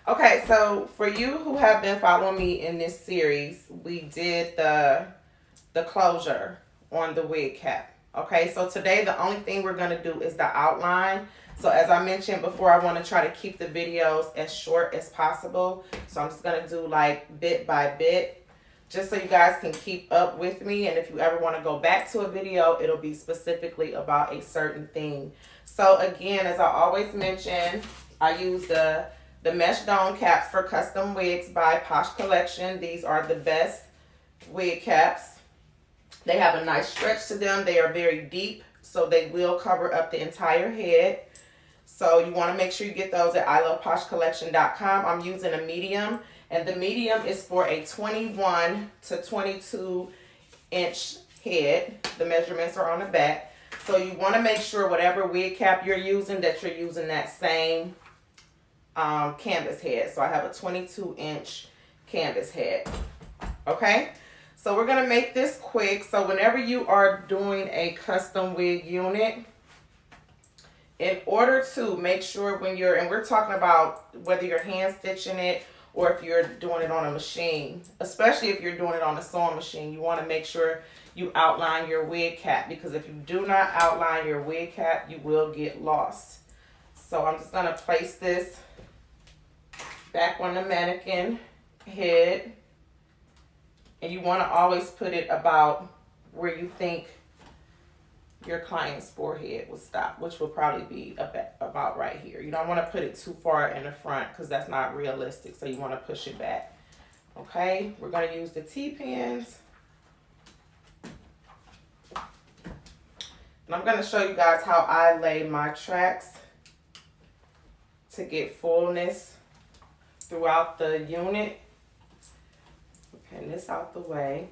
Okay, so for you who have been following me in this series, we did the closure on the wig cap. Okay, so today the only thing we're going to do is the outline. So as I mentioned before, I want to try to keep the videos as short as possible. So I'm just going to do like bit by bit, just so you guys can keep up with me. And if you ever want to go back to a video, it'll be specifically about a certain thing. So again, as I always mention, I use the mesh dome caps for custom wigs by Posh Collection. These are the best wig caps. They have a nice stretch to them. They are very deep, so they will cover up the entire head. So you want to make sure you get those at iloveposhcollection.com. I'm using a medium, and the medium is for a 21 to 22 inch head. The measurements are on the back. So you want to make sure whatever wig cap you're using, that you're using that same canvas head. So I have a 22 inch canvas head. Okay, so we're going to make this quick. So whenever you are doing a custom wig unit, in order to make sure when you're, and we're talking about whether you're hand stitching it or if you're doing it on a machine, especially if you're doing it on a sewing machine, you want to make sure you outline your wig cap, because if you do not outline your wig cap, you will get lost. So I'm just going to place this back on the mannequin head, and you want to always put it about where you think your client's forehead will stop, which will probably be about right here. You don't want to put it too far in the front because that's not realistic, so you want to push it back. Okay, we're going to use the T-pins, and I'm going to show you guys how I lay my tracks to get fullness throughout the unit. Pin this out the way.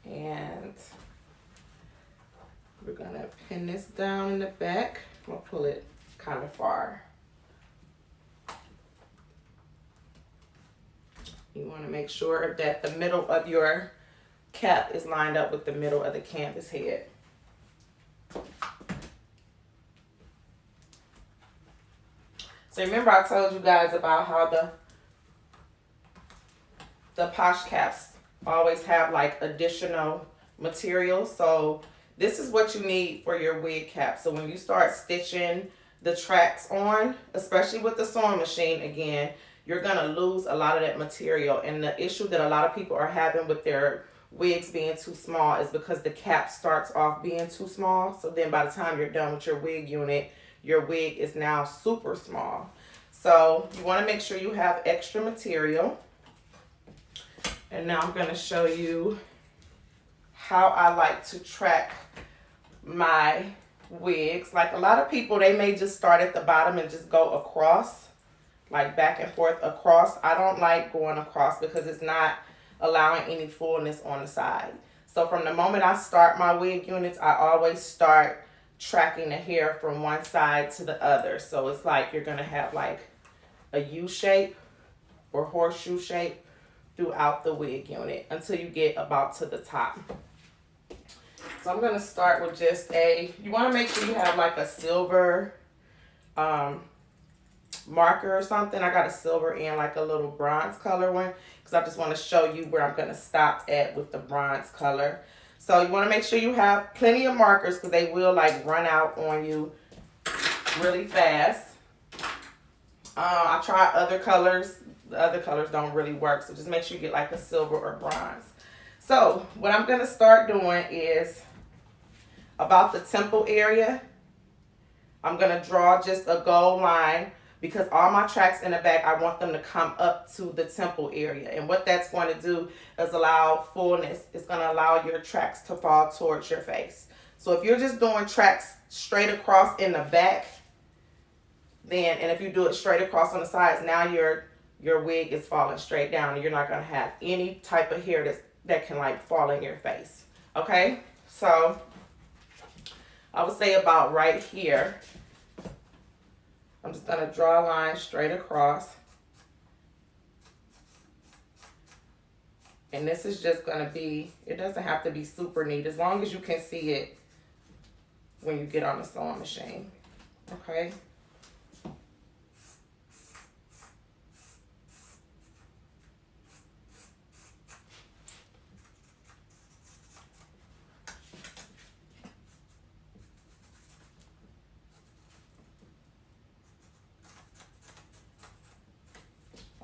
And we're gonna pin this down in the back. I'm gonna pull it kind of far. You wanna make sure that the middle of your cap is lined up with the middle of the canvas head. So remember I told you guys about how the Posh caps always have like additional material. So this is what you need for your wig cap. So when you start stitching the tracks on, especially with the sewing machine, again, you're gonna lose a lot of that material. And the issue that a lot of people are having with their wigs being too small is because the cap starts off being too small. So then by the time you're done with your wig unit, your wig is now super small. So you want to make sure you have extra material. And now I'm going to show you how I like to track my wigs. Like a lot of people, they may just start at the bottom and just go across, like back and forth across. I don't like going across because it's not allowing any fullness on the side. So from the moment I start my wig units, I always start tracking the hair from one side to the other. So it's like you're going to have like a U shape or horseshoe shape throughout the wig unit until you get about to the top. So I'm going to start with just you want to make sure you have like a silver marker or something. I got a silver and like a little bronze color one because I just want to show you where I'm going to stop at with the bronze color. So you want to make sure you have plenty of markers because they will like run out on you really fast. I tried other colors. The other colors don't really work. So just make sure you get like a silver or bronze. So what I'm going to start doing is about the temple area. I'm going to draw just a gold line because all my tracks in the back, I want them to come up to the temple area. And what that's going to do is allow fullness. It's going to allow your tracks to fall towards your face. So if you're just doing tracks straight across in the back, then, and if you do it straight across on the sides, now your wig is falling straight down and you're not going to have any type of hair that can like fall in your face. Okay, so I would say about right here, I'm just going to draw a line straight across. And this is just going to be, it doesn't have to be super neat. As long as you can see it when you get on the sewing machine. Okay.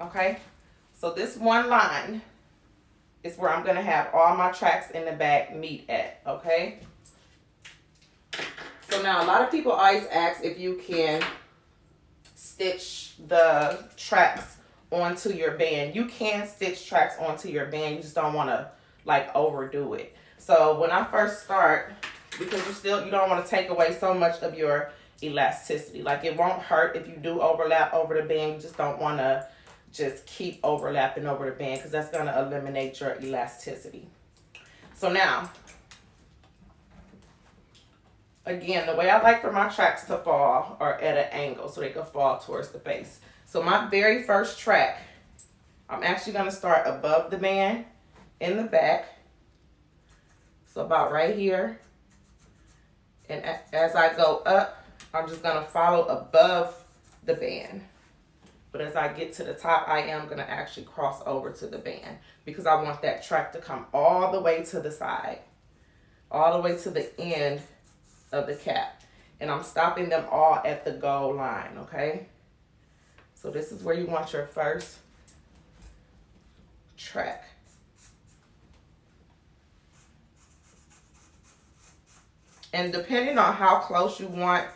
Okay, so this one line is where I'm gonna have all my tracks in the back meet at, okay? So now a lot of people always ask if you can stitch the tracks onto your band. You can stitch tracks onto your band, you just don't wanna like overdo it. So when I first start, because you don't wanna take away so much of your elasticity. Like it won't hurt if you do overlap over the band, you just don't wanna just keep overlapping over the band because that's going to eliminate your elasticity. So now, again, the way I like for my tracks to fall are at an angle so they can fall towards the base. So my very first track, I'm actually going to start above the band in the back. So about right here. And as I go up, I'm just going to follow above the band. But as I get to the top, I am going to actually cross over to the band because I want that track to come all the way to the side, all the way to the end of the cap. And I'm stopping them all at the goal line, okay? So this is where you want your first track. And depending on how close you want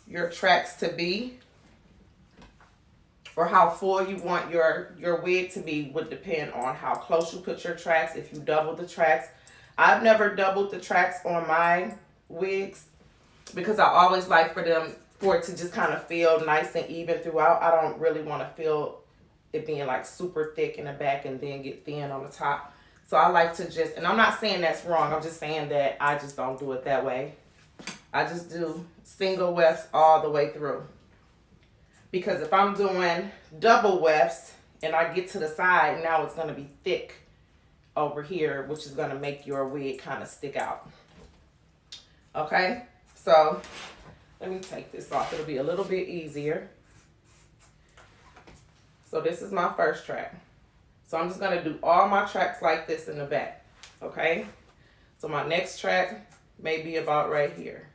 your tracks to be, or how full you want your wig to be would depend on how close you put your tracks, if you double the tracks. I've never doubled the tracks on my wigs because I always like for it to just kind of feel nice and even throughout. I don't really want to feel it being like super thick in the back and then get thin on the top. So I like to just, and I'm not saying that's wrong, I'm just saying that I just don't do it that way. I just do single wefts all the way through. Because if I'm doing double wefts and I get to the side, now it's going to be thick over here, which is going to make your wig kind of stick out. Okay, so let me take this off. It'll be a little bit easier. So this is my first track. So I'm just going to do all my tracks like this in the back. Okay, so my next track may be about right here,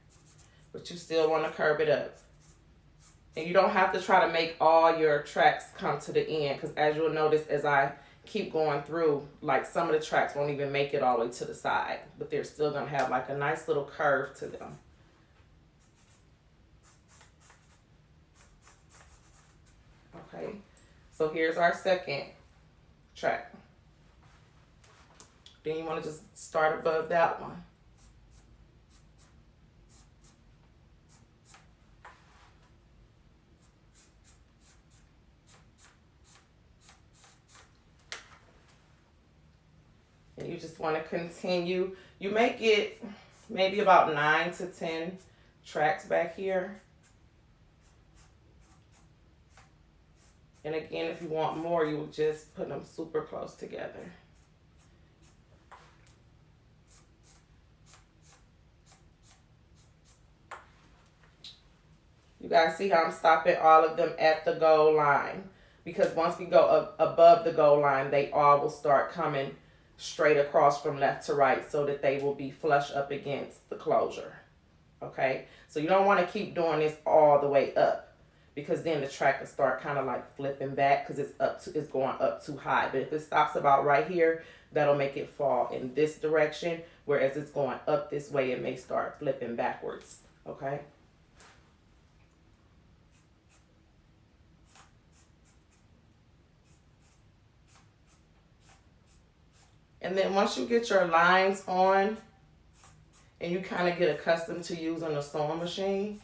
but you still want to curve it up. And you don't have to try to make all your tracks come to the end, because as you'll notice as I keep going through, like some of the tracks won't even make it all the way to the side, but they're still going to have like a nice little curve to them. Okay, so here's our second track. Then you want to just start above that one. And you just want to continue. You may get maybe about 9 to 10 tracks back here. And again, if you want more, you will just put them super close together. You guys see how I'm stopping all of them at the goal line? Because once we go above the goal line, they all will start coming straight across from left to right so that they will be flush up against the closure. Okay, so you don't want to keep doing this all the way up, because then the track will start kind of like flipping back because it's going up too high. But if it stops about right here, that'll make it fall in this direction, whereas it's going up this way, it may start flipping backwards. Okay. And then once you get your lines on and you kind of get accustomed to using a sewing machine,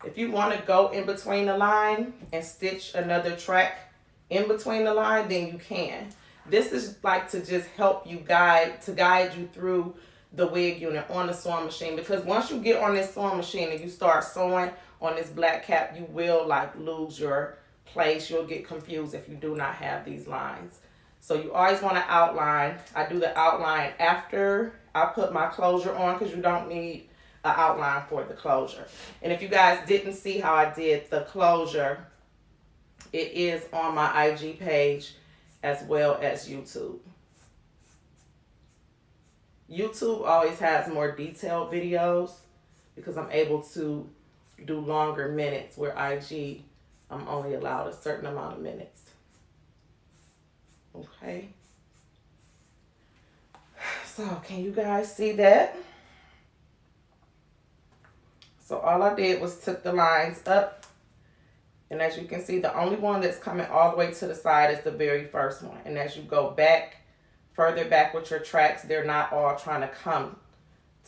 if you want to go in between the line and stitch another track in between the line, then you can. This is like to just help you guide you through the wig unit on the sewing machine, because once you get on this sewing machine and you start sewing on this black cap, you will like lose your place. You'll get confused if you do not have these lines. So you always want to outline. I do the outline after I put my closure on, because you don't need an outline for the closure. And if you guys didn't see how I did the closure, it is on my IG page as well as YouTube. YouTube always has more detailed videos because I'm able to do longer minutes, where IG, I'm only allowed a certain amount of minutes. Okay. So can you guys see that? So all I did was took the lines up. And as you can see, the only one that's coming all the way to the side is the very first one. And as you go back, further back with your tracks, they're not all trying to come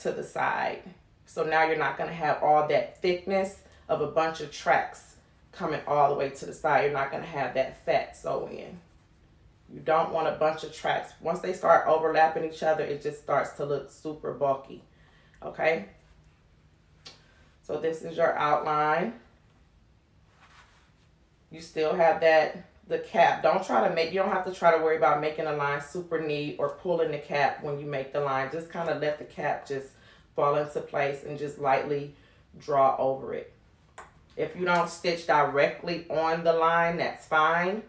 to the side. So now you're not going to have all that thickness of a bunch of tracks coming all the way to the side. You're not going to have that fat sew in. You don't want a bunch of tracks. Once they start overlapping each other, it just starts to look super bulky. Okay? So this is your outline. You still have the cap. You don't have to try to worry about making a line super neat or pulling the cap when you make the line. Just kind of let the cap just fall into place and just lightly draw over it. If you don't stitch directly on the line, that's fine,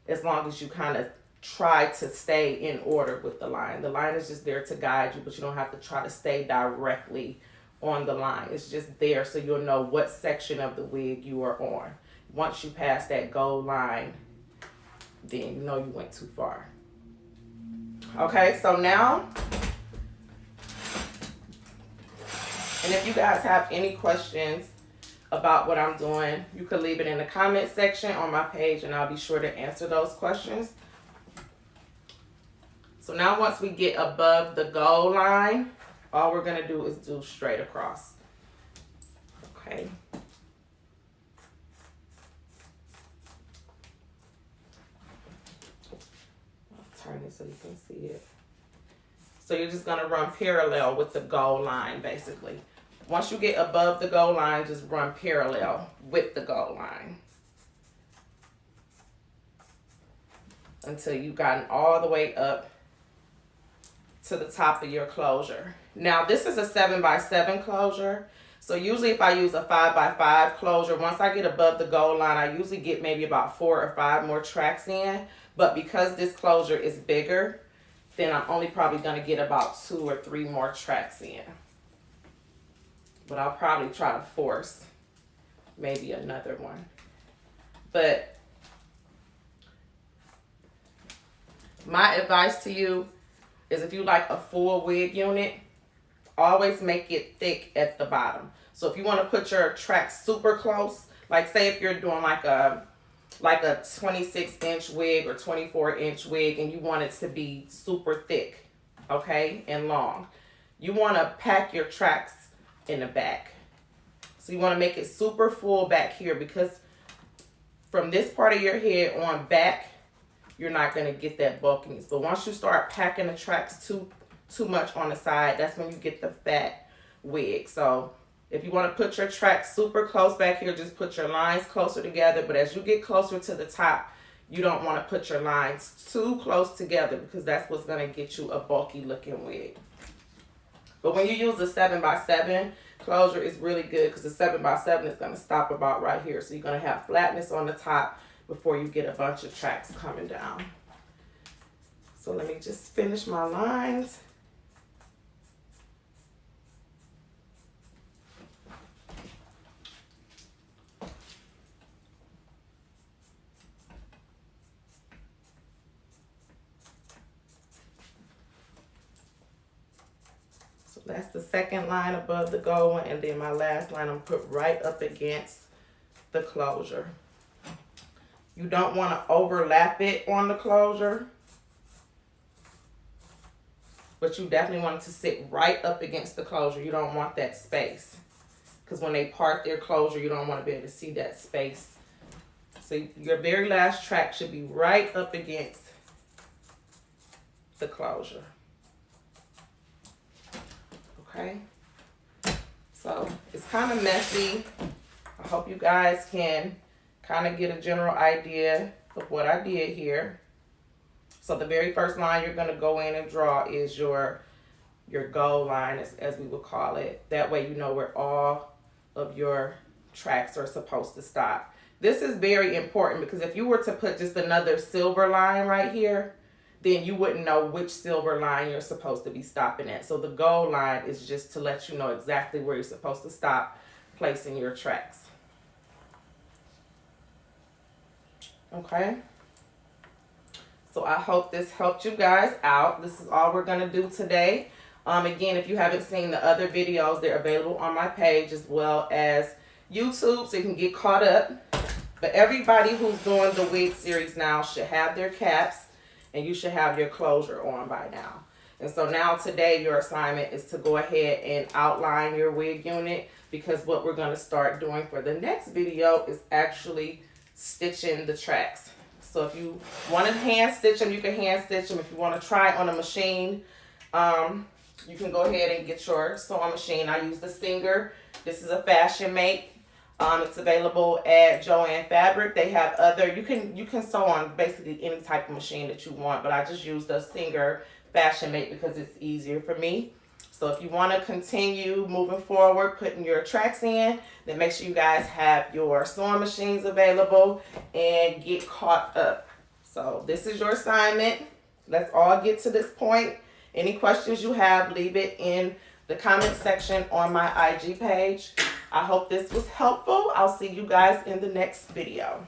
as long as you kind of try to stay in order with the line. The line is just there to guide you, but you don't have to try to stay directly on the line. It's just there so you'll know what section of the wig you are on. Once you pass that gold line, then you know you went too far. Okay, so now, and if you guys have any questions about what I'm doing, you could leave it in the comment section on my page and I'll be sure to answer those questions. So now once we get above the gold line, all we're going to do is do straight across. Okay. Turn it so you can see it. So you're just going to run parallel with the gold line, basically. Once you get above the gold line, just run parallel with the gold line until you've gotten all the way up to the top of your closure. Now this is a 7x7 closure. So usually if I use a 5x5 closure, once I get above the gold line, I usually get maybe about 4 or 5 more tracks in. But because this closure is bigger, then I'm only probably going to get about 2 or 3 more tracks in. But I'll probably try to force maybe another one. But my advice to you is, if you like a full wig unit, always make it thick at the bottom. So if you want to put your tracks super close, like say if you're doing like a 26-inch wig or 24-inch wig and you want it to be super thick, okay, and long, you want to pack your tracks in the back. So you want to make it super full back here, because from this part of your head on back, you're not going to get that bulkiness. But once you start packing the tracks too much on the side, that's when you get the fat wig. So if you want to put your tracks super close back here, just put your lines closer together. But as you get closer to the top, you don't want to put your lines too close together, because that's what's going to get you a bulky looking wig. But when you use the 7x7 closure, it's really good, because the 7x7 is going to stop about right here. So you're going to have flatness on the top before you get a bunch of tracks coming down. So let me just finish my lines. So that's the second line above the gold one, and then my last line I'm put right up against the closure. You don't want to overlap it on the closure, but you definitely want it to sit right up against the closure. You don't want that space, because when they part their closure, you don't want to be able to see that space. So your very last track should be right up against the closure. Okay, so it's kind of messy. I hope you guys can kind of get a general idea of what I did here. So the very first line you're going to go in and draw is your your goal line, as we would call it. That way you know where all of your tracks are supposed to stop. This is very important because if you were to put just another silver line right here, then you wouldn't know which silver line you're supposed to be stopping at. So the goal line is just to let you know exactly where you're supposed to stop placing your tracks. Okay. So I hope this helped you guys out. This is all we're going to do today. Again, if you haven't seen the other videos, they're available on my page as well as YouTube, so you can get caught up. But everybody who's doing the wig series now should have their caps, and you should have your closure on by now. And so now today your assignment is to go ahead and outline your wig unit, because what we're going to start doing for the next video is actually stitching the tracks. So if you want to hand stitch them, you can hand stitch them. If you want to try on a machine, you can go ahead and get your sewing machine. I use the Singer. This is a fashion make. It's available at Joann Fabric. They have other, you can sew on basically any type of machine that you want, but I just use the Singer fashion make because it's easier for me. So if you want to continue moving forward, putting your tracks in, then make sure you guys have your sewing machines available and get caught up. So this is your assignment. Let's all get to this point. Any questions you have, leave it in the comment section on my IG page. I hope this was helpful. I'll see you guys in the next video.